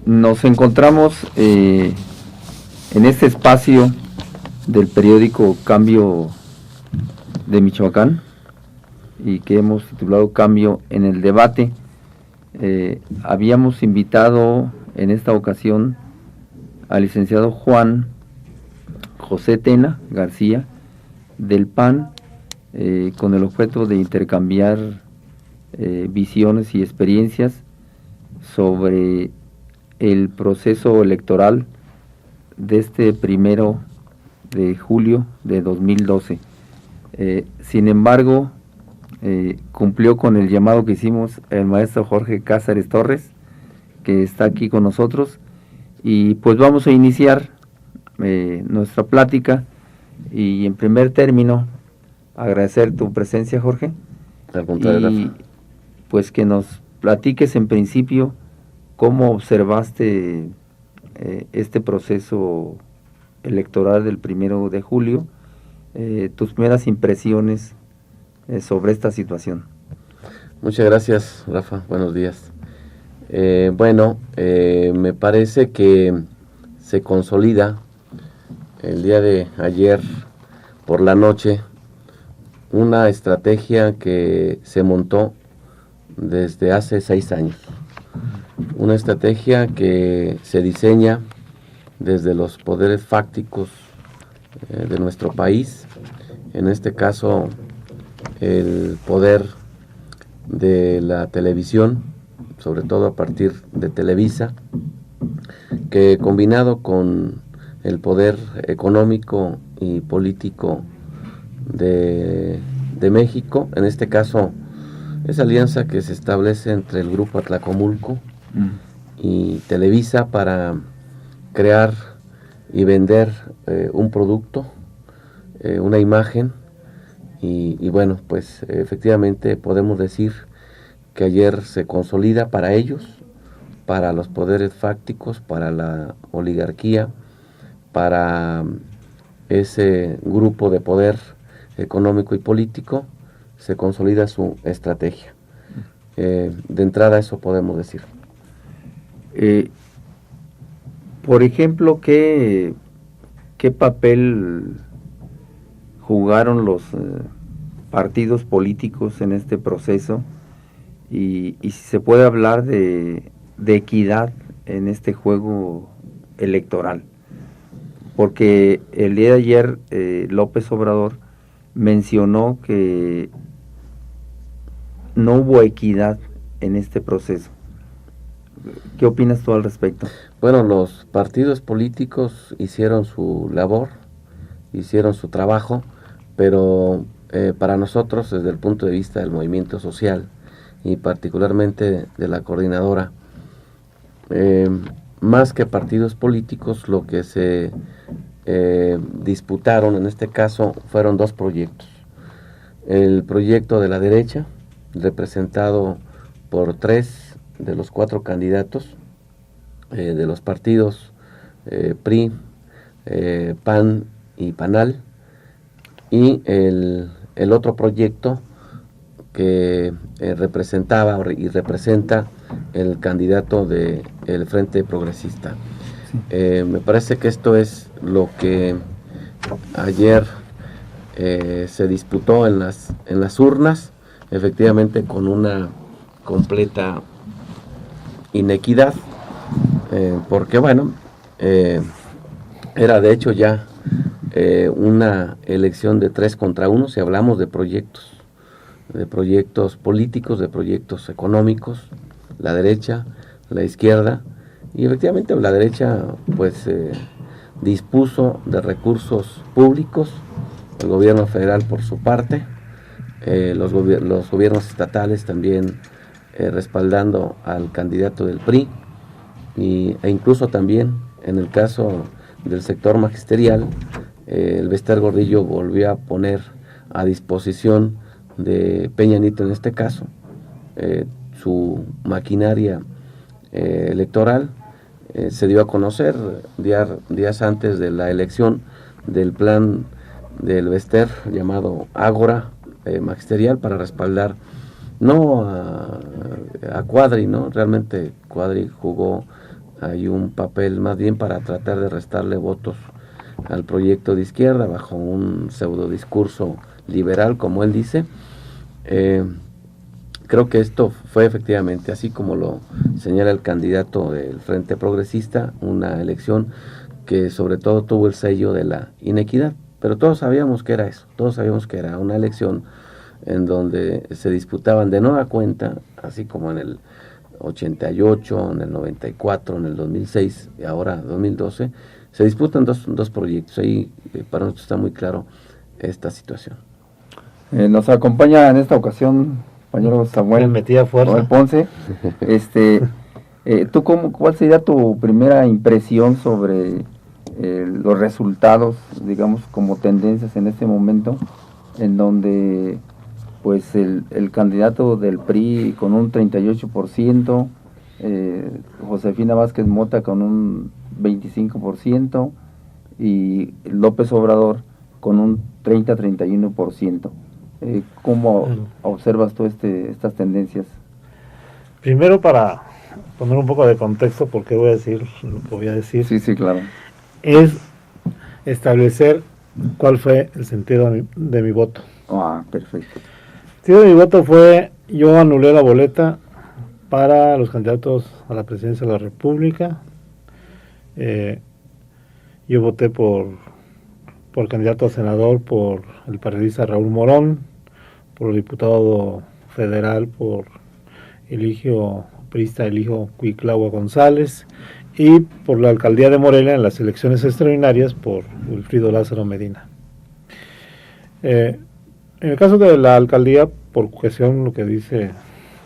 Nos encontramos en este espacio del periódico Cambio de Michoacán y que hemos titulado Cambio en el Debate. Habíamos invitado en esta ocasión al licenciado Juan José Tena García del PAN con el objeto de intercambiar visiones y experiencias sobre el proceso electoral de este 1 de julio de 2012. Sin embargo, cumplió con el llamado que hicimos el maestro Jorge Cázares Torres, que está aquí con nosotros, y pues vamos a iniciar nuestra plática. Y en primer término, agradecer tu presencia, Jorge, y pues que nos platiques en principio cómo observaste este proceso electoral del 1 de julio, tus primeras impresiones sobre esta situación. Muchas gracias, Rafa, buenos días. Me parece que se consolida el día de ayer por la noche una estrategia que se montó desde hace 6 años. Una estrategia que se diseña desde los poderes fácticos de nuestro país, en este caso el poder de la televisión, sobre todo a partir de Televisa, que combinado con el poder económico y político de México, en este caso esa alianza que se establece entre el Grupo Atlacomulco y Televisa para crear y vender un producto, una imagen, y bueno, pues efectivamente podemos decir que ayer se consolida para ellos, para los poderes fácticos, para la oligarquía, para ese grupo de poder económico y político, se consolida su estrategia. De entrada eso podemos decir. Por ejemplo, ¿qué papel jugaron los partidos políticos en este proceso? Y si se puede hablar de equidad en este juego electoral. Porque el día de ayer López Obrador mencionó que no hubo equidad en este proceso. ¿Qué opinas tú al respecto? Bueno, los partidos políticos hicieron su labor, hicieron su trabajo, pero para nosotros, desde el punto de vista del movimiento social y particularmente de la coordinadora, más que partidos políticos, lo que se disputaron en este caso fueron 2 proyectos. El proyecto de la derecha, representado por 3 de los 4 candidatos de los partidos PRI, PAN y PANAL, y el otro proyecto que representaba y representa el candidato del Frente Progresista. Sí. Me parece que esto es lo que ayer se disputó en las urnas, efectivamente con una completa inequidad, porque bueno, era de hecho ya una elección de 3 contra 1, si hablamos de proyectos políticos, de proyectos económicos, la derecha, la izquierda, y efectivamente la derecha pues dispuso de recursos públicos, el gobierno federal por su parte, los gobiernos estatales también respaldando al candidato del PRI, e incluso también en el caso del sector magisterial, el Bester Gordillo volvió a poner a disposición de Peña Nieto en este caso su maquinaria electoral. Se dio a conocer días antes de la elección del plan del Bester llamado Ágora magisterial para respaldar no a Cuadri, ¿no? Realmente Cuadri jugó hay un papel más bien para tratar de restarle votos al proyecto de izquierda bajo un pseudo discurso liberal, como él dice. Creo que esto fue efectivamente, así como lo señala el candidato del Frente Progresista, una elección que sobre todo tuvo el sello de la inequidad, pero todos sabíamos que era eso, todos sabíamos que era una elección en donde se disputaban de nueva cuenta, así como en el 88, en el 94, en el 2006 y ahora 2012, se disputan dos proyectos. Ahí para nosotros está muy claro esta situación. Nos acompaña en esta ocasión, compañero Samuel Ponce. ¿Tú cuál sería tu primera impresión sobre los resultados, digamos, como tendencias en este momento, en donde pues el candidato del PRI con un 38%, Josefina Vázquez Mota con un 25% y López Obrador con un 30-31%? ¿Cómo observas tú estas tendencias? Primero, para poner un poco de contexto, porque voy a decir lo que voy a decir. Sí, claro. Es establecer cuál fue el sentido de mi voto. Perfecto. El sentido de mi voto fue, yo anulé la boleta para los candidatos a la presidencia de la República. Yo voté por candidato a senador por el periodista Raúl Morón, por el diputado federal por priista Eligio Cuitlahua González, y por la alcaldía de Morelia en las elecciones extraordinarias por Wilfrido Lázaro Medina. En el caso de la alcaldía, por cuestión lo que dice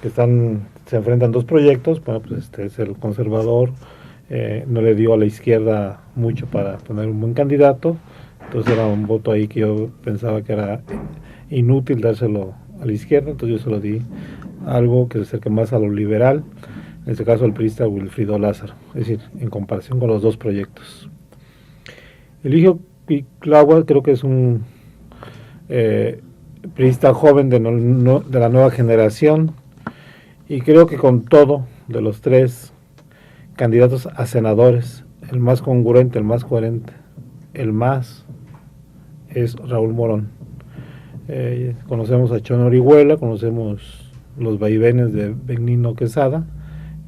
que se enfrentan dos proyectos, bueno, pues es el conservador, no le dio a la izquierda mucho para poner un buen candidato, entonces era un voto ahí que yo pensaba que era inútil dárselo a la izquierda, entonces yo se lo di algo que se acerque más a lo liberal, en este caso al priista Wilfrido Lázaro, es decir, en comparación con los dos proyectos. Eligio Cuitlahua creo que es un priista joven de la nueva generación, y creo que con todo, de los tres candidatos a senadores, el más congruente, el más coherente, el más es Raúl Morón. Conocemos a Chon Orihuela, conocemos los vaivenes de Benigno Quesada,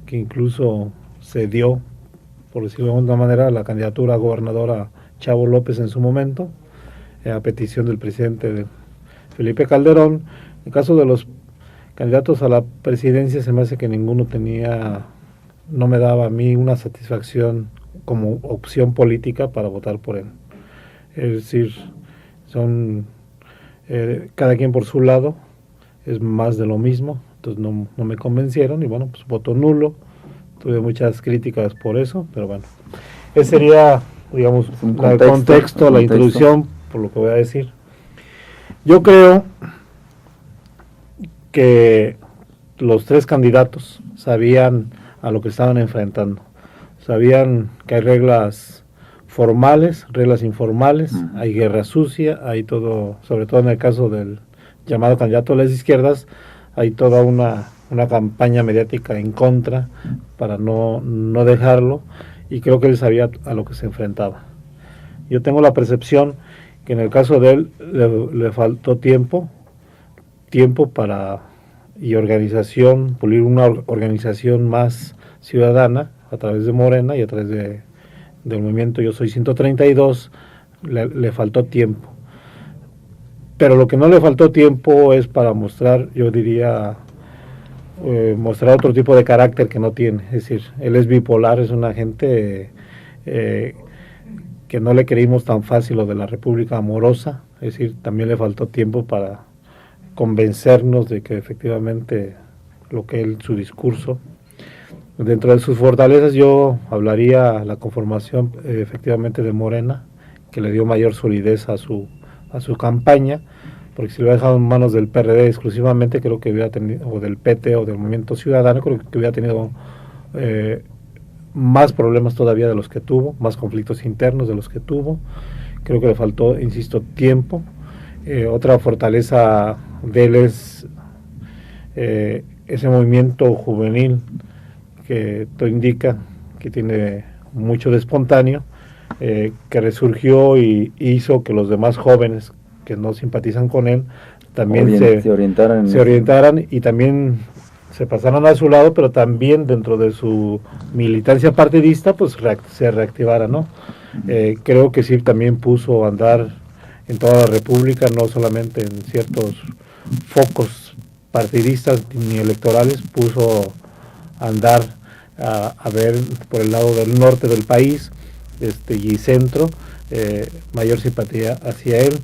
que incluso se dio, por decirlo de alguna manera, la candidatura a gobernador a Chavo López en su momento, a petición del presidente Felipe Calderón. En el caso de los candidatos a la presidencia, se me hace que ninguno no me daba a mí una satisfacción como opción política para votar por él. Es decir, son cada quien por su lado, es más de lo mismo, entonces no me convencieron y bueno, pues voto nulo. Tuve muchas críticas por eso, pero bueno, ese sería, digamos, el contexto, la introducción, por lo que voy a decir. Yo creo que los tres candidatos sabían a lo que estaban enfrentando, sabían que hay reglas formales, reglas informales, hay guerra sucia, hay todo, sobre todo en el caso del llamado candidato de las izquierdas, hay toda una campaña mediática en contra para no dejarlo, y creo que él sabía a lo que se enfrentaba. Yo tengo la percepción que en el caso de él le faltó tiempo y organización, pulir una organización más ciudadana a través de Morena y a través del movimiento Yo Soy 132, le faltó tiempo. Pero lo que no le faltó tiempo es para mostrar, yo diría, mostrar otro tipo de carácter que no tiene. Es decir, él es bipolar, es una gente que no le creímos tan fácil lo de la República Amorosa. Es decir, también le faltó tiempo para convencernos de que efectivamente su discurso, dentro de sus fortalezas, yo hablaría la conformación efectivamente de Morena, que le dio mayor solidez a su campaña, porque si lo hubiera dejado en manos del PRD exclusivamente, creo que hubiera tenido, o del PT o del Movimiento Ciudadano, creo que hubiera tenido más problemas todavía de los que tuvo, más conflictos internos de los que tuvo. Creo que le faltó, insisto, tiempo. Otra fortaleza de él es ese movimiento juvenil que todo indica que tiene mucho de espontáneo, que resurgió y hizo que los demás jóvenes que no simpatizan con él también se orientaran y también se pasaron a su lado, pero también dentro de su militancia partidista pues se reactivara, ¿no? Creo que sí también puso a andar en toda la República, no solamente en ciertos focos partidistas ni electorales, puso a andar a ver por el lado del norte del país y centro, mayor simpatía hacia él.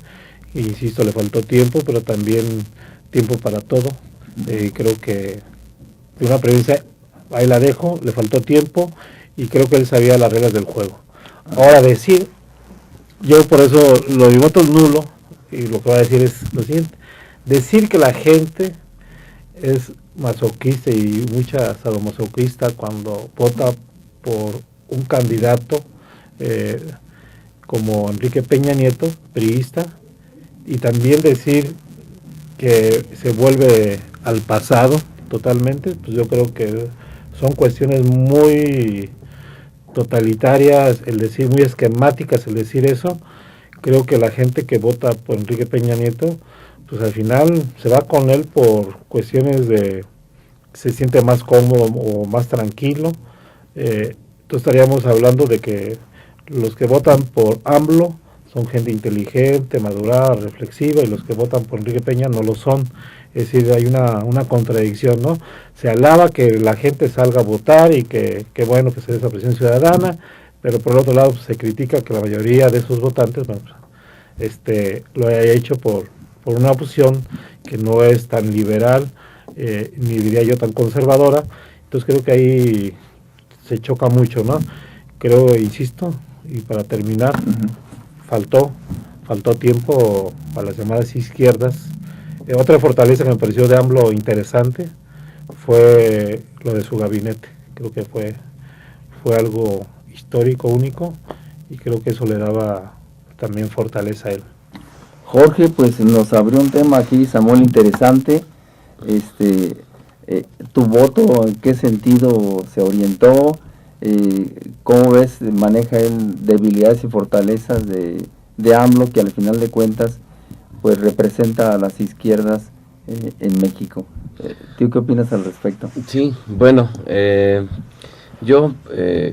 Insisto, le faltó tiempo, pero también tiempo para todo. Creo que de una premisa, ahí la dejo, le faltó tiempo y creo que él sabía las reglas del juego. Ahora decir, yo por eso lo mi voto es nulo, y lo que voy a decir es lo siguiente: decir que la gente es masoquista y mucha sadomasoquista cuando vota por un candidato como Enrique Peña Nieto, priista, y también decir que se vuelve al pasado totalmente, pues yo creo que son cuestiones muy totalitarias, el decir, muy esquemáticas el decir eso. Creo que la gente que vota por Enrique Peña Nieto, pues al final se va con él por cuestiones de se siente más cómodo o más tranquilo. Entonces estaríamos hablando de que los que votan por AMLO son gente inteligente, madurada, reflexiva, y los que votan por Enrique Peña no lo son. Es decir, hay una contradicción, ¿no? Se alaba que la gente salga a votar y que bueno que se dé esa presión ciudadana, pero por el otro lado pues, se critica que la mayoría de esos votantes bueno, lo haya hecho por una opción que no es tan liberal, ni diría yo tan conservadora. Entonces creo que ahí se choca mucho, ¿no? Creo, insisto, y para terminar, faltó tiempo para las llamadas izquierdas. Otra fortaleza que me pareció de AMLO interesante fue lo de su gabinete. Creo que fue algo histórico, único, y creo que eso le daba también fortaleza a él. Jorge, pues nos abrió un tema aquí, Samuel, interesante. Tu voto, ¿en qué sentido se orientó? ¿Cómo ves, maneja él debilidades y fortalezas de AMLO, que al final de cuentas pues representa a las izquierdas en México? ¿Tú qué opinas al respecto? Sí, bueno, yo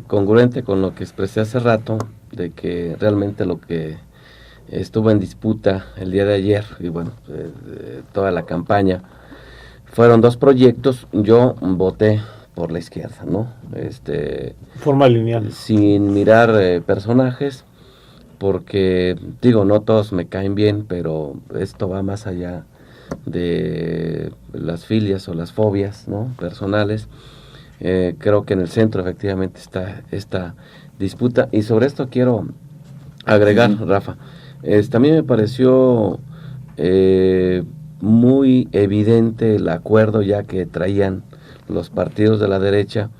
congruente con lo que expresé hace rato, de que realmente lo que estuvo en disputa el día de ayer, y bueno, toda la campaña, fueron dos proyectos. Yo voté por la izquierda, ¿no? Forma lineal. Sin mirar personajes, porque, digo, no todos me caen bien, pero esto va más allá de las filias o las fobias, ¿no? Personales. Creo que en el centro efectivamente está esta disputa, y sobre esto quiero agregar, Rafa, a mí me pareció muy evidente el acuerdo ya que traían los partidos de la derecha,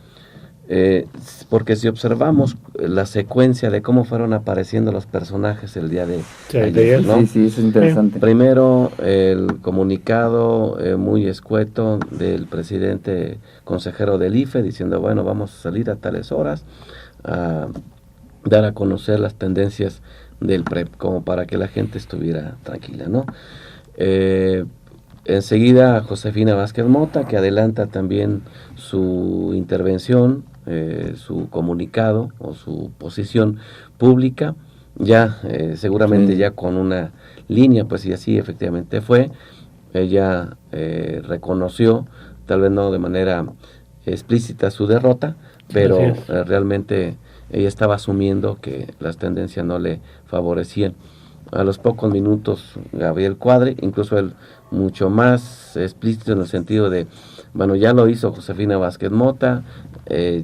porque si observamos la secuencia de cómo fueron apareciendo los personajes el día de ayer, ¿no? Sí, eso es interesante. Primero el comunicado muy escueto del presidente consejero del IFE diciendo, bueno, vamos a salir a tales horas a dar a conocer las tendencias del PREP, como para que la gente estuviera tranquila, ¿no? Enseguida Josefina Vázquez Mota, que adelanta también su intervención, su comunicado o su posición pública, ya seguramente ya con una línea, pues y así efectivamente fue. Ella reconoció, tal vez no de manera explícita, su derrota, pero realmente ella estaba asumiendo que las tendencias no le favorecían. A los pocos minutos Gabriel Cuadri, incluso él mucho más explícito en el sentido de, bueno, ya lo hizo Josefina Vázquez Mota,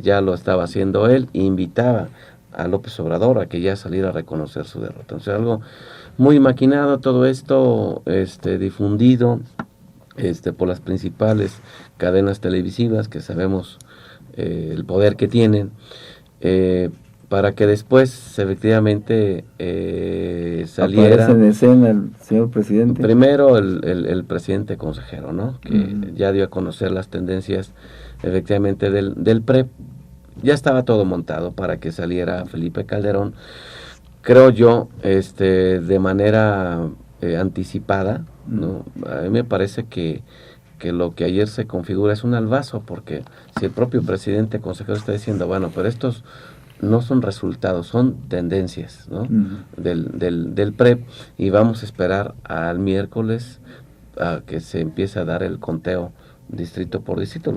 ya lo estaba haciendo él, e invitaba a López Obrador a que ya saliera a reconocer su derrota. Entonces algo muy maquinado, todo esto difundido por las principales cadenas televisivas, que sabemos el poder que tienen, para que después efectivamente saliera. Aparece en escena el señor presidente. Primero el presidente consejero, ¿no? Que ya dio a conocer las tendencias efectivamente del PREP, ya estaba todo montado para que saliera Felipe Calderón, creo yo, de manera anticipada, ¿no? A mí me parece que lo que ayer se configura es un albazo, porque si el propio presidente consejero está diciendo, bueno, pero estos no son resultados, son tendencias, ¿no? del PREP, y vamos a esperar al miércoles a que se empiece a dar el conteo distrito por distrito,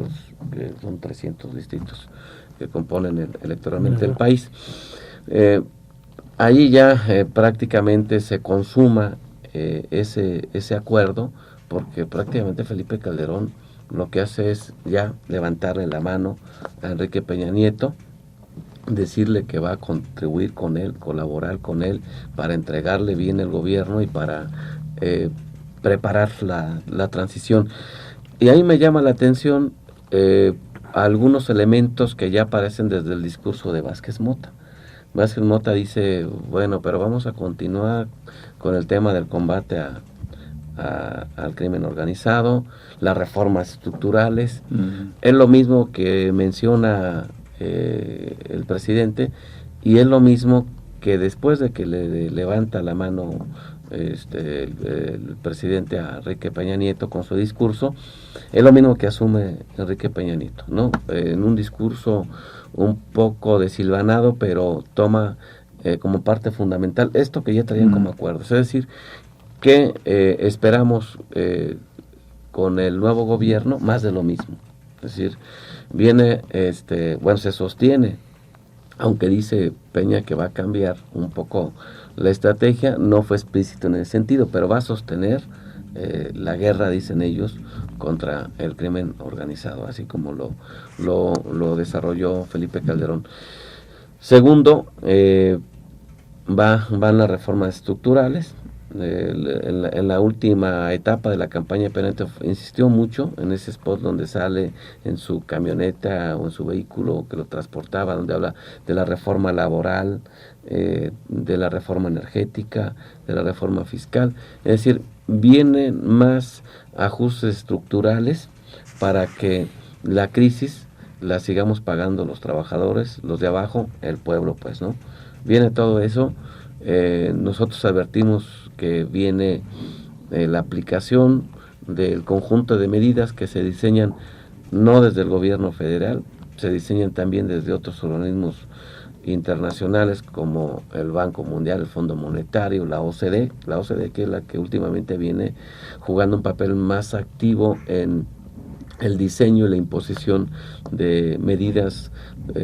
que son 300 distritos que componen electoralmente el país. Ahí ya prácticamente se consuma ese acuerdo, porque prácticamente Felipe Calderón lo que hace es ya levantarle la mano a Enrique Peña Nieto, decirle que va a contribuir con él, colaborar con él para entregarle bien el gobierno y para preparar la transición. Y ahí me llama la atención algunos elementos que ya aparecen desde el discurso de Vázquez Mota. Vázquez Mota dice, bueno, pero vamos a continuar con el tema del combate al crimen organizado, las reformas estructurales. Es lo mismo que menciona el presidente, y es lo mismo que después de que le levanta la mano el presidente a Enrique Peña Nieto con su discurso, es lo mismo que asume Enrique Peña Nieto, ¿no? En un discurso un poco desilvanado, pero toma como parte fundamental esto que ya traían como acuerdos, es decir, que esperamos con el nuevo gobierno más de lo mismo. Es decir, viene, se sostiene, aunque dice Peña que va a cambiar un poco la estrategia, no fue explícito en ese sentido, pero va a sostener la guerra, dicen ellos, contra el crimen organizado, así como lo desarrolló Felipe Calderón. Segundo, van las reformas estructurales. En la última etapa de la campaña de Peña Nieto insistió mucho en ese spot donde sale en su camioneta o en su vehículo que lo transportaba, donde habla de la reforma laboral, de la reforma energética, de la reforma fiscal. Es decir, vienen más ajustes estructurales para que la crisis la sigamos pagando los trabajadores, los de abajo, el pueblo, pues, ¿no? Viene todo eso. Nosotros advertimos que viene la aplicación del conjunto de medidas que se diseñan no desde el gobierno federal, se diseñan también desde otros organismos internacionales como el Banco Mundial, el Fondo Monetario, la OCDE, que es la que últimamente viene jugando un papel más activo en el diseño y la imposición de medidas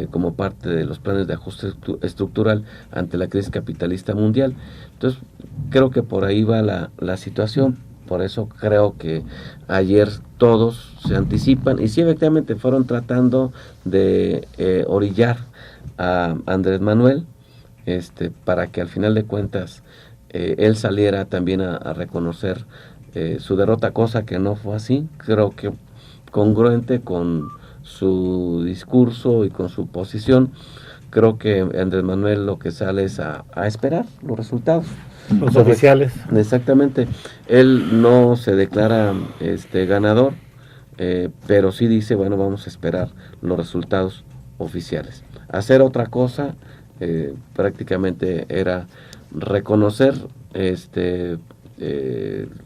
como parte de los planes de ajuste estructural ante la crisis capitalista mundial. Entonces, creo que por ahí va la situación. Por eso creo que ayer todos se anticipan, y sí, efectivamente fueron tratando de orillar a Andrés Manuel, para que al final de cuentas él saliera también a reconocer su derrota, cosa que no fue así. Creo que congruente con su discurso y con su posición, creo que Andrés Manuel lo que sale es a esperar los resultados. Los oficiales. Exactamente. Él no se declara ganador, pero sí dice, bueno, vamos a esperar los resultados oficiales. Hacer otra cosa prácticamente era reconocer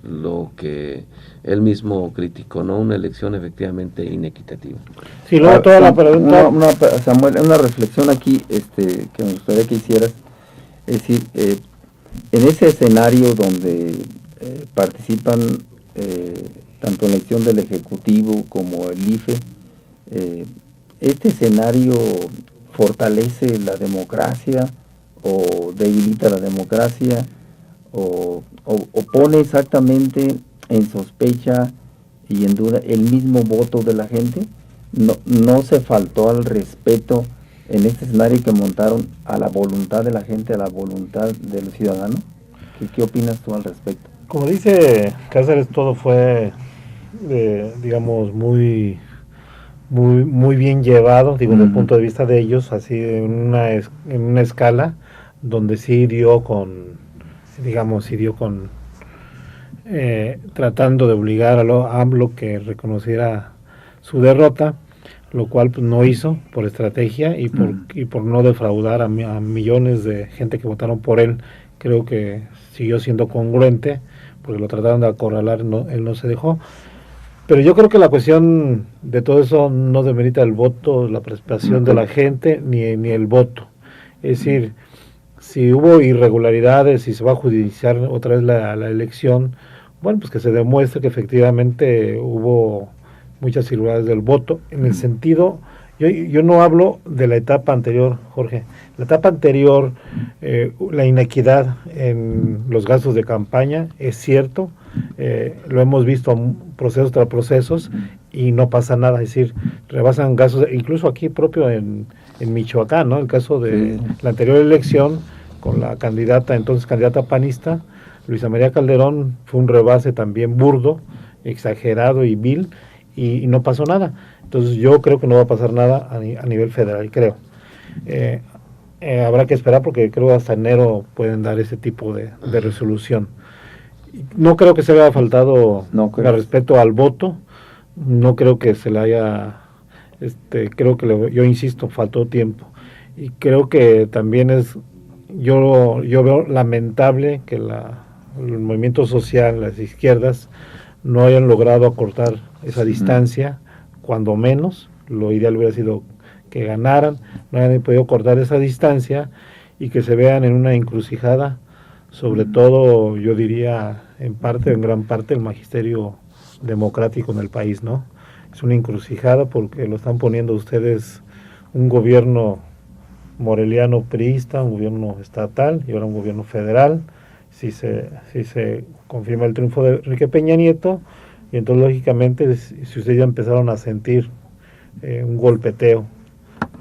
lo que él mismo criticó, ¿no? Una elección efectivamente inequitativa. Sí, luego toda la pregunta... Samuel, una reflexión aquí que me gustaría que hicieras. Es decir, en ese escenario donde participan tanto en la elección del Ejecutivo como el IFE, ¿este escenario fortalece la democracia o debilita la democracia o pone exactamente en sospecha y en duda el mismo voto de la gente? No se faltó al respeto en este escenario que montaron a la voluntad de la gente, a la voluntad de los ciudadanos. ¿Qué opinas tú al respecto? Como dice Cáceres, todo fue, digamos, muy bien llevado, digo, desde el punto de vista de ellos, así en una escala donde sí dio con tratando de obligar a AMLO que reconociera su derrota. lo cual pues, no hizo por estrategia y por no defraudar a millones de gente que votaron por él. Creo que siguió siendo congruente, porque lo trataron de acorralar, él no se dejó. Pero yo creo que la cuestión de todo eso no demerita el voto, la participación de la gente, ni el voto. Es decir, si hubo irregularidades, si se va a judiciar otra vez la elección, bueno, pues que se demuestre que efectivamente hubo muchas irregularidades del voto. En el sentido, yo no hablo de la etapa anterior, Jorge. La etapa anterior, la inequidad en los gastos de campaña, es cierto, lo hemos visto procesos tras procesos y no pasa nada, es decir, rebasan gastos, incluso aquí propio en Michoacán, ¿no? El caso de la anterior elección con la entonces candidata panista, Luisa María Calderón, fue un rebase también burdo, exagerado y vil, y no pasó nada. Entonces yo creo que no va a pasar nada a nivel federal, creo. Habrá que esperar porque creo que hasta enero pueden dar ese tipo de resolución. No creo que se haya faltado respeto al voto, no creo que se le haya, creo que yo insisto, faltó tiempo. Y creo que también yo veo lamentable que el movimiento social, las izquierdas, no hayan logrado acortar esa distancia, cuando menos. Lo ideal hubiera sido que ganaran, no hayan podido cortar esa distancia y que se vean en una encrucijada, sobre todo, yo diría, en gran parte, el magisterio democrático en el país, ¿no? Es una encrucijada porque lo están poniendo ustedes un gobierno moreliano priista, un gobierno estatal y ahora un gobierno federal. Si se confirma el triunfo de Enrique Peña Nieto, y entonces lógicamente si ustedes ya empezaron a sentir un golpeteo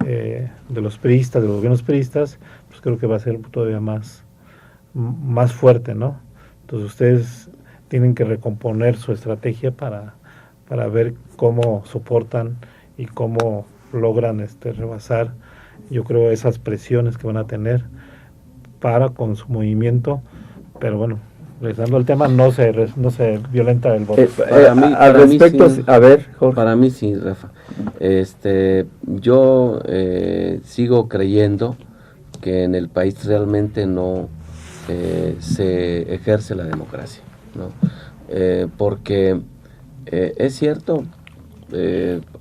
de los priistas, de los gobiernos priistas, pues creo que va a ser todavía más fuerte, ¿no? Entonces ustedes tienen que recomponer su estrategia para ver cómo soportan y cómo logran rebasar, yo creo, esas presiones que van a tener con su movimiento. Pero bueno, regresando al tema, no se violenta el voto. Al respecto, sí, a ver, Jorge. Para mí sí, Rafa. Yo sigo creyendo que en el país realmente no se ejerce la democracia, ¿no? Porque es cierto,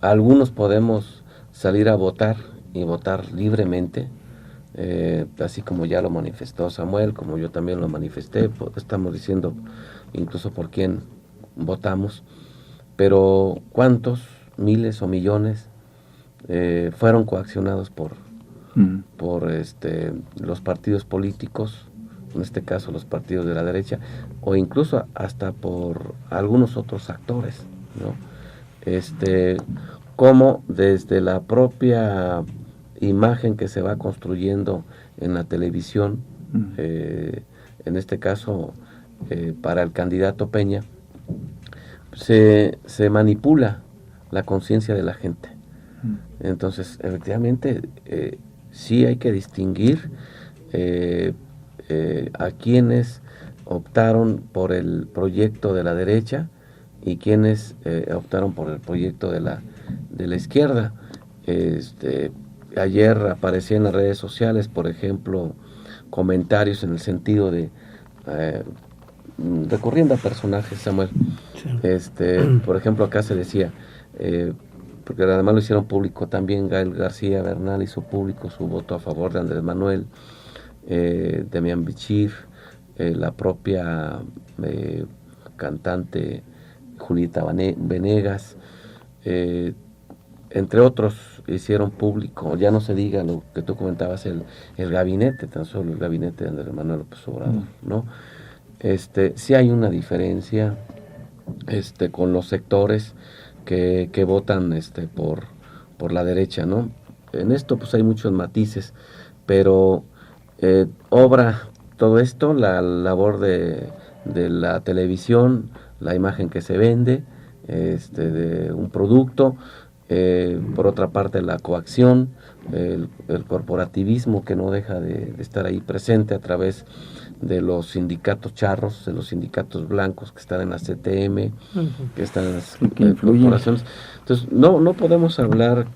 algunos podemos salir a votar y votar libremente, así como ya lo manifestó Samuel, como yo también lo manifesté, estamos diciendo incluso por quién votamos, pero ¿cuántos miles o millones fueron coaccionados por los partidos políticos, en este caso los partidos de la derecha, o incluso hasta por algunos otros actores, ¿no? Como desde la propia imagen que se va construyendo en la televisión, en este caso para el candidato Peña, se manipula la conciencia de la gente. Entonces, efectivamente, sí hay que distinguir a quienes optaron por el proyecto de la derecha y quienes optaron por el proyecto de la izquierda. Ayer aparecía en las redes sociales, por ejemplo, comentarios en el sentido de, recurriendo a personajes, Samuel, sí. Por ejemplo, acá se decía, porque además lo hicieron público también, Gael García Bernal hizo público su voto a favor de Andrés Manuel, Demian Bichir, la propia cantante Julieta Venegas, entre otros hicieron público, ya no se diga lo que tú comentabas, el gabinete, tan solo el gabinete de Andrés Manuel López Obrador, ¿no? Sí hay una diferencia con los sectores que votan por la derecha, ¿no? En esto pues hay muchos matices, pero obra todo esto, la labor de la televisión, la imagen que se vende, de un producto, Por otra parte, la coacción, el corporativismo que no deja de estar ahí presente a través de los sindicatos charros, de los sindicatos blancos que están en la CTM, que están en las corporaciones. Entonces, no podemos hablar,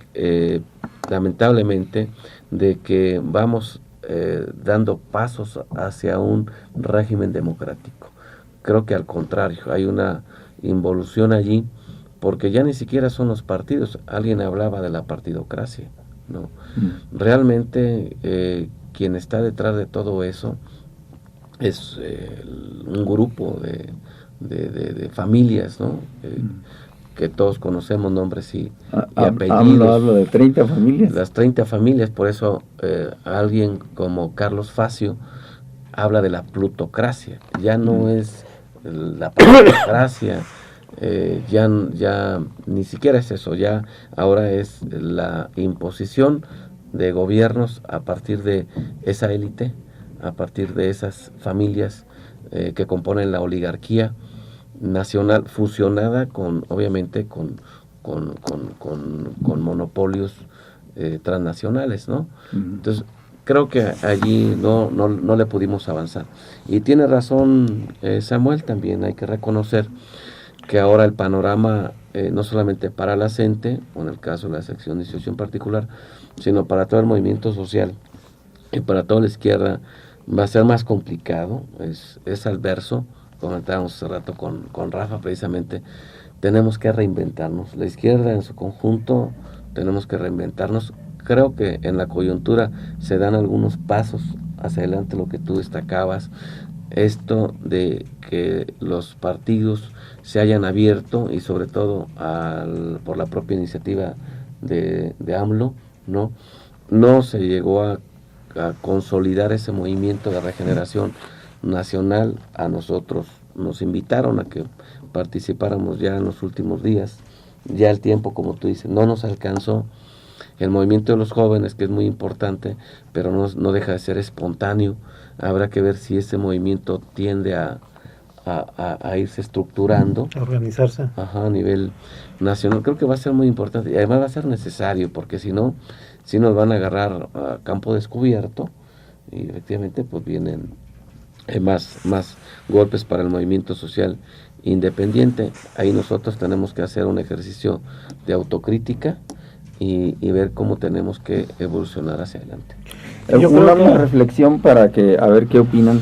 lamentablemente, de que vamos dando pasos hacia un régimen democrático. Creo que al contrario, hay una involución allí, porque ya ni siquiera son los partidos. Alguien hablaba de la partidocracia, ¿no? Realmente quien está detrás de todo eso es un grupo de familias, ¿no? Que todos conocemos nombres y apellidos. Hablo de 30 familias. Las 30 familias, por eso alguien como Carlos Facio habla de la plutocracia. Ya no es la plutocracia, ya ni siquiera es eso, ya ahora es la imposición de gobiernos a partir de esa élite, a partir de esas familias que componen la oligarquía nacional, fusionada con, obviamente, con monopolios transnacionales, ¿no? Entonces, creo que allí no le pudimos avanzar. Y tiene razón Samuel, también hay que reconocer que ahora el panorama, no solamente para la CENTE, o en el caso de la sección 18 en particular, sino para todo el movimiento social y para toda la izquierda, va a ser más complicado, es adverso. Comentábamos hace rato con Rafa precisamente, tenemos que reinventarnos. La izquierda en su conjunto tenemos que reinventarnos. Creo que en la coyuntura se dan algunos pasos hacia adelante, lo que tú destacabas, esto de que los partidos se hayan abierto y sobre todo por la propia iniciativa de AMLO, no se llegó a consolidar ese movimiento de regeneración nacional. A nosotros nos invitaron a que participáramos ya en los últimos días, ya el tiempo, como tú dices, no nos alcanzó. El movimiento de los jóvenes, que es muy importante, pero no deja de ser espontáneo. Habrá que ver si ese movimiento tiende a irse estructurando, a organizarse a nivel nacional. Creo que va a ser muy importante y además va a ser necesario, porque si no, si nos van a agarrar a campo descubierto y efectivamente pues vienen más golpes para el movimiento social independiente. Ahí nosotros tenemos que hacer un ejercicio de autocrítica y ver cómo tenemos que evolucionar hacia adelante. Una reflexión para que a ver qué opinan.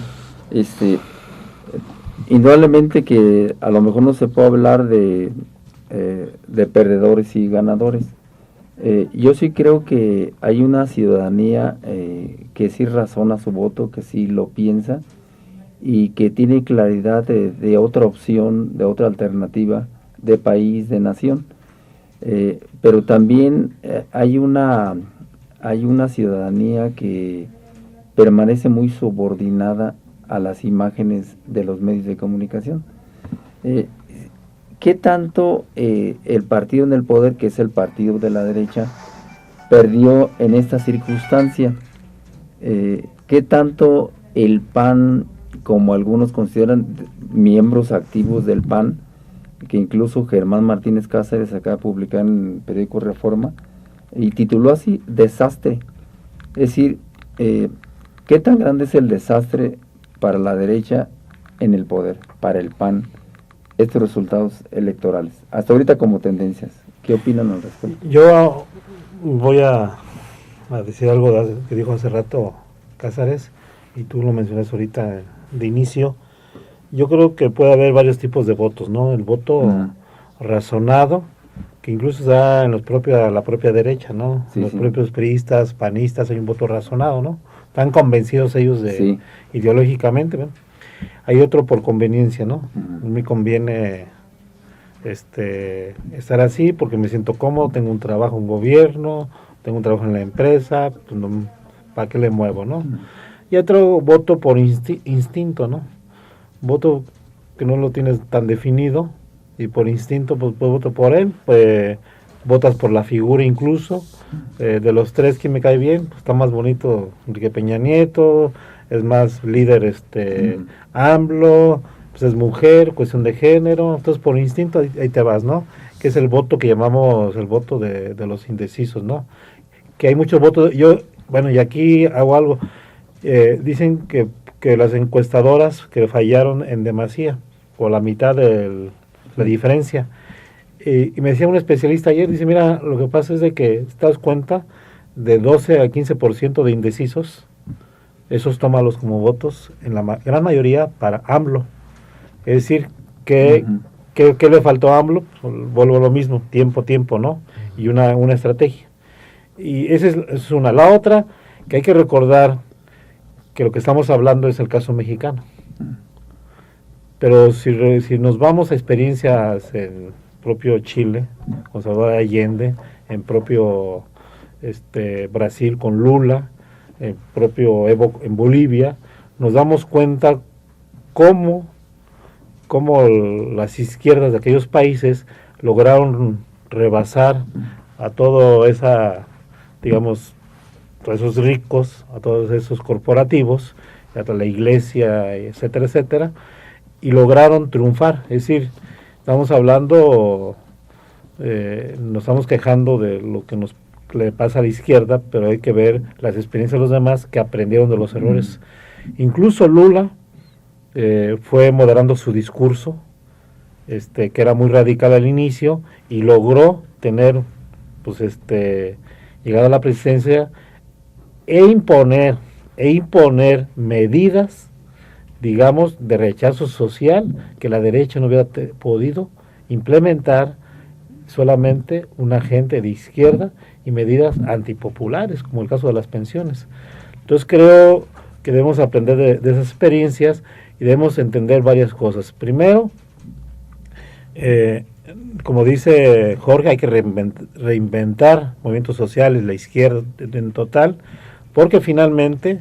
Indudablemente que a lo mejor no se puede hablar de perdedores y ganadores. Yo sí creo que hay una ciudadanía que sí razona su voto, que sí lo piensa y que tiene claridad de otra opción, de otra alternativa de país, de nación. Pero también hay una ciudadanía que permanece muy subordinada a las imágenes de los medios de comunicación. ¿Qué tanto el partido en el poder, que es el partido de la derecha, perdió en esta circunstancia? ¿Qué tanto el PAN, como algunos consideran miembros activos del PAN, que incluso Germán Martínez Cáceres acaba de publicar en el periódico Reforma, y tituló así, Desastre? Es decir, ¿qué tan grande es el desastre para la derecha en el poder, para el PAN, estos resultados electorales? Hasta ahorita como tendencias, ¿qué opinan al respecto? Yo voy a decir algo que dijo hace rato Cáceres, y tú lo mencionaste ahorita de inicio. Yo creo que puede haber varios tipos de votos, ¿no? El voto razonado, que incluso se da en la propia derecha, ¿no? Sí, los propios priistas, panistas, hay un voto razonado, ¿no? Están convencidos ellos ideológicamente, ¿no? Hay otro por conveniencia, ¿no? Me conviene estar así porque me siento cómodo, tengo un trabajo en gobierno, tengo un trabajo en la empresa, pues ¿para qué le muevo, no? Y otro voto por instinto, ¿no? Voto que no lo tienes tan definido y por instinto pues voto por él, pues votas por la figura incluso. De los tres, que me cae bien, pues está más bonito Enrique Peña Nieto, es más líder AMLO, pues es mujer, cuestión de género, entonces por instinto ahí te vas, ¿no? Que es el voto que llamamos el voto de los indecisos, ¿no? Que hay muchos votos, bueno, y aquí hago algo, dicen que las encuestadoras que fallaron en demasía, por la mitad de la diferencia, y me decía un especialista ayer, dice, mira, lo que pasa es de que te das cuenta de 12 a 15% de indecisos, esos tómalos como votos, en la gran mayoría para AMLO. Es decir, ¿qué le faltó a AMLO? Pues, vuelvo a lo mismo, tiempo, ¿no? Y una estrategia. Y esa es una. La otra, que hay que recordar que lo que estamos hablando es el caso mexicano. Pero si nos vamos a experiencias en propio Chile, con Salvador Allende, en propio Brasil con Lula, en propio Evo en Bolivia, nos damos cuenta cómo las izquierdas de aquellos países lograron rebasar a toda esa, digamos, a esos ricos, a todos esos corporativos, a la iglesia, etcétera, etcétera, y lograron triunfar. Es decir, estamos hablando, nos estamos quejando de lo que le pasa a la izquierda, pero hay que ver las experiencias de los demás que aprendieron de los errores. Incluso Lula fue moderando su discurso, que era muy radical al inicio, y logró tener, pues, llegar a la presidencia e imponer medidas, digamos, de rechazo social que la derecha no hubiera podido implementar, solamente un agente de izquierda, y medidas antipopulares, como el caso de las pensiones. Entonces creo que debemos aprender de esas experiencias y debemos entender varias cosas. Primero, como dice Jorge, hay que reinventar movimientos sociales, la izquierda en total, porque finalmente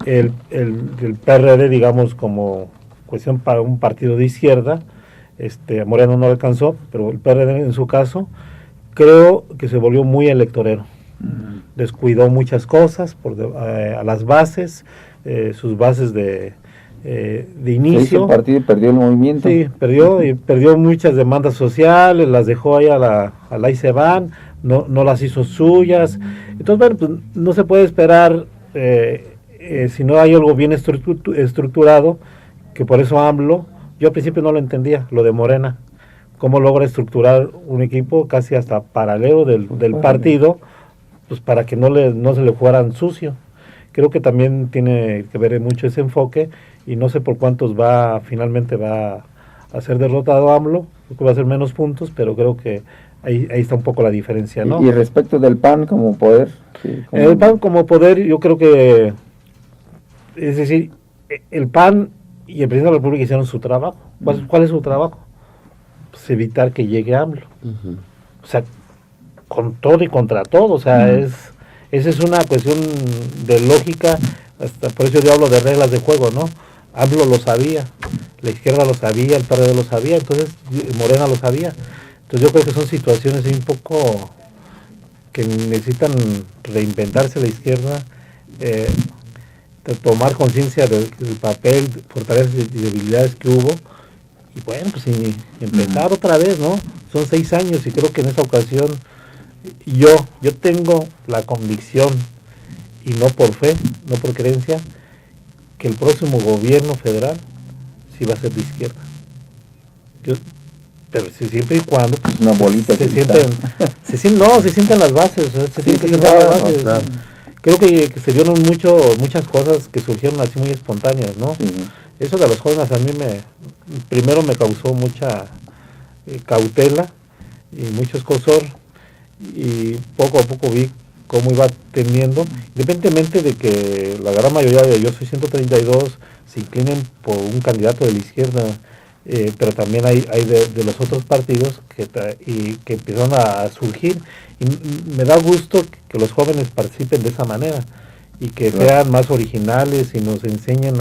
el PRD, digamos, como cuestión para un partido de izquierda, a Moreno no le alcanzó, pero el PRD en su caso, creo que se volvió muy electorero. Descuidó muchas cosas a las bases, sus bases de inicio. El partido perdió el movimiento. Sí, perdió muchas demandas sociales, las dejó ahí a la y se van, no las hizo suyas. Entonces, bueno, pues no se puede esperar, si no hay algo bien estructurado, que por eso AMLO, yo al principio no lo entendía, lo de Morena, cómo logra estructurar un equipo casi hasta paralelo del partido, pues para que no se le jugaran sucio. Creo que también tiene que ver mucho ese enfoque, y no sé por cuántos finalmente va a ser derrotado AMLO. Creo que va a ser menos puntos, pero creo que ahí está un poco la diferencia, ¿no? Y respecto del PAN como poder. Sí, el PAN como poder, yo creo que, es decir, el PAN y el presidente de la República hicieron su trabajo. ¿Cuál es su trabajo? Pues evitar que llegue AMLO. O sea, con todo y contra todo. O sea, esa es una cuestión de lógica. Hasta por eso yo hablo de reglas de juego, ¿no? AMLO lo sabía, la izquierda lo sabía, el PRD lo sabía, entonces Morena lo sabía. Entonces yo creo que son situaciones un poco que necesitan reinventarse la izquierda, de tomar conciencia del papel, fortalezas y debilidades que hubo, y bueno, pues empezar otra vez, ¿no? Son 6 años y creo que en esta ocasión yo tengo la convicción, y no por fe, no por creencia, que el próximo gobierno federal sí va a ser de izquierda. Pero siempre y cuando pues, una bolita se sienten las bases, se sienten las bases. Claro. Creo que se dieron muchas cosas que surgieron así muy espontáneas, ¿no? Eso de los jóvenes a mí primero me causó mucha cautela y mucho escozor, y poco a poco vi cómo iba teniendo, independientemente de que la gran mayoría de Yo Soy 132 se inclinen por un candidato de la izquierda, pero también hay de los otros partidos que empezaron a surgir, y me da gusto que los jóvenes participen de esa manera y que sean más originales y nos enseñen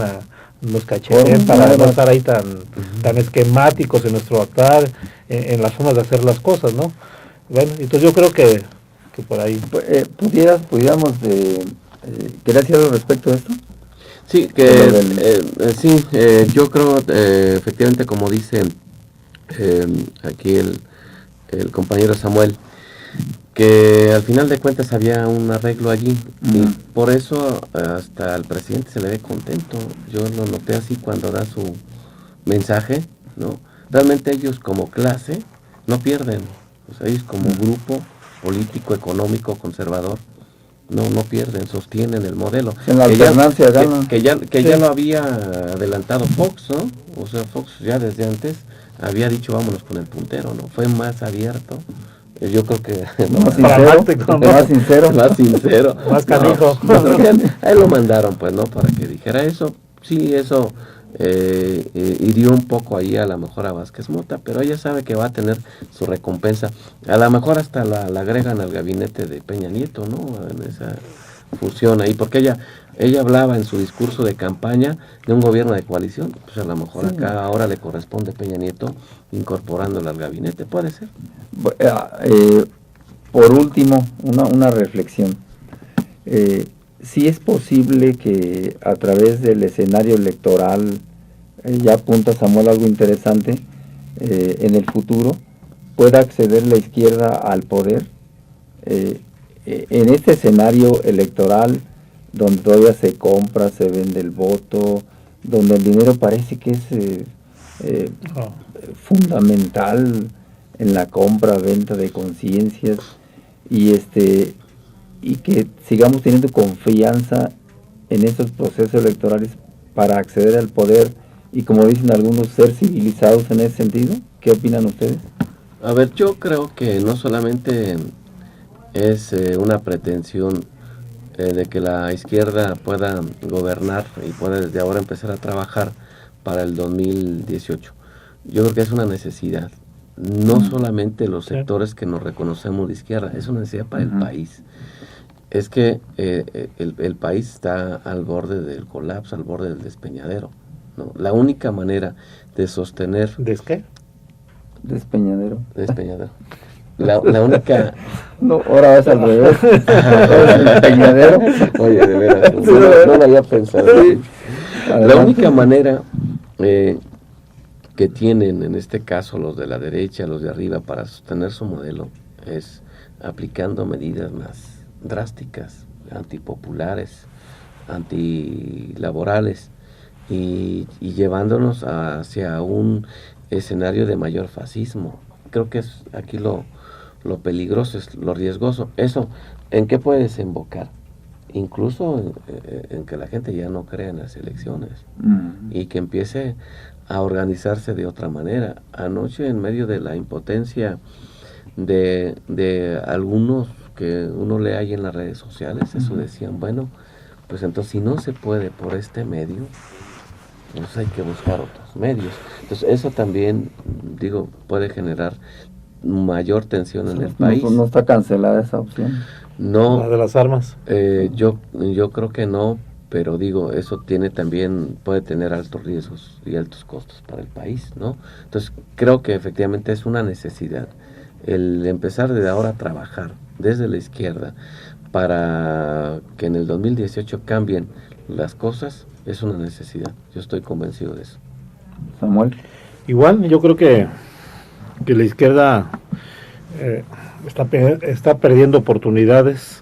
nos cacheteen para no estar ahí tan esquemáticos en nuestro actuar, en las formas de hacer las cosas, ¿no? Bueno, entonces yo creo que por ahí. ¿Pudiéramos querer decir algo respecto a esto? Sí, yo creo, efectivamente, como dice aquí el compañero Samuel, que al final de cuentas había un arreglo allí, y por eso hasta al presidente se le ve contento. Yo lo noté así cuando da su mensaje, ¿no? Realmente ellos como clase no pierden, o sea, ellos como grupo político, económico, conservador, no pierden, sostienen el modelo. En la alternancia ganan. Que ya lo había adelantado Fox, ¿no? O sea, Fox ya desde antes había dicho vámonos con el puntero, ¿no? Fue más abierto. Yo creo que más sincero, más canijo. Ahí lo mandaron, pues, ¿no? Para que dijera eso. Sí, eso hirió un poco ahí a lo mejor a Vázquez Mota, pero ella sabe que va a tener su recompensa. A lo mejor hasta la agregan al gabinete de Peña Nieto, ¿no? En esa fusión ahí, porque ella hablaba en su discurso de campaña de un gobierno de coalición, pues a lo mejor acá ahora le corresponde a Peña Nieto incorporándolo al gabinete, puede ser. Por último, una reflexión. Sí es posible que a través del escenario electoral, ya apunta Samuel algo interesante, en el futuro pueda acceder la izquierda al poder. En este escenario electoral, donde todavía se compra, se vende el voto, donde el dinero parece que es fundamental en la compra, venta de conciencias, y que sigamos teniendo confianza en estos procesos electorales para acceder al poder y, como dicen algunos, ser civilizados en ese sentido. ¿Qué opinan ustedes? A ver, yo creo que no solamente es una pretensión de que la izquierda pueda gobernar y pueda desde ahora empezar a trabajar para el 2018. Yo creo que es una necesidad. No solamente los sectores que nos reconocemos de izquierda, es una necesidad para el país. Es que el país está al borde del colapso, al borde del despeñadero, ¿no? La única manera de sostener... ¿Des qué? Despeñadero. Despeñadero. La única... No, ahora vas al revés. Despeñadero. Oye, de veras, no lo había pensado. Sí. La única manera que tienen, en este caso, los de la derecha, los de arriba, para sostener su modelo, es aplicando medidas más drásticas, antipopulares, antilaborales, y llevándonos hacia un escenario de mayor fascismo. Creo que es aquí lo peligroso, es lo riesgoso. Eso, ¿en qué puede desembocar? Incluso en que la gente ya no crea en las elecciones y que empiece a organizarse de otra manera. Anoche, en medio de la impotencia de algunos que uno lee ahí en las redes sociales, eso decían, bueno, pues entonces si no se puede por este medio, pues hay que buscar otros medios. Entonces eso también, digo, puede generar mayor tensión en el país. No está cancelada esa opción. No. La de las armas. Yo creo que no, pero digo, eso puede tener altos riesgos y altos costos para el país, ¿no? Entonces creo que efectivamente es una necesidad el empezar desde ahora a trabajar desde la izquierda para que en el 2018 cambien las cosas, es una necesidad. Yo estoy convencido de eso. Samuel. Igual, yo creo que la izquierda está perdiendo oportunidades,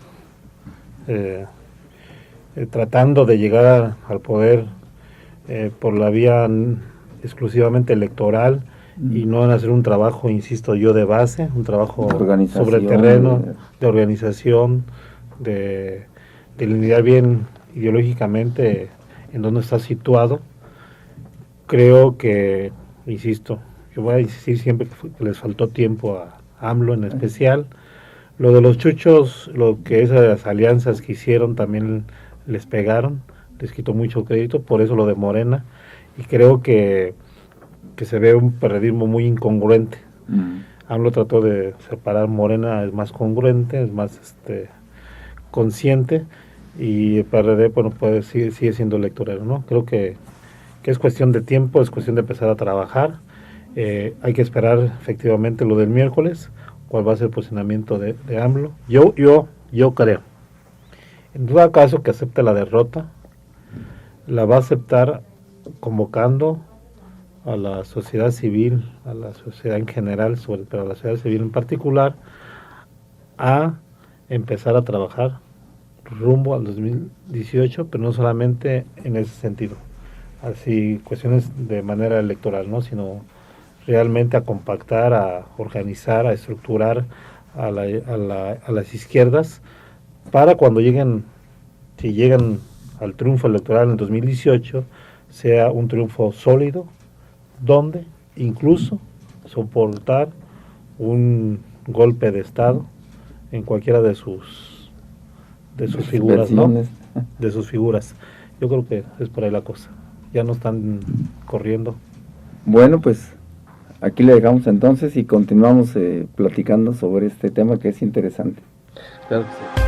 tratando de llegar al poder por la vía exclusivamente electoral y no en hacer un trabajo, insisto yo, de base, un trabajo sobre el terreno, de organización, de delinear bien ideológicamente en dónde está situado. Creo que, insisto, yo voy a insistir siempre que les faltó tiempo a AMLO en especial. Lo de los chuchos, lo que esas alianzas que hicieron también les pegaron, les quitó mucho crédito, por eso lo de Morena, y creo que se ve un periodismo muy incongruente. AMLO trató de separar, Morena es más congruente, es más consciente, y el PRD, bueno, pues sigue siendo electorero, ¿no? Creo que es cuestión de tiempo, es cuestión de empezar a trabajar. Hay que esperar efectivamente lo del miércoles, cuál va a ser el posicionamiento de AMLO. Yo creo, en todo caso que acepte la derrota, la va a aceptar convocando a la sociedad civil, a la sociedad en general, pero a la sociedad civil en particular, a empezar a trabajar rumbo al 2018, pero no solamente en ese sentido, así cuestiones de manera electoral, ¿no? Sino realmente a compactar, a organizar, a estructurar a las izquierdas para cuando lleguen, si llegan al triunfo electoral en 2018, sea un triunfo sólido, donde incluso soportar un golpe de Estado en cualquiera de sus figuras, ¿no? De sus figuras. Yo creo que es por ahí la cosa. Ya no están corriendo. Bueno, pues aquí le dejamos entonces y continuamos platicando sobre este tema que es interesante. Claro que sí.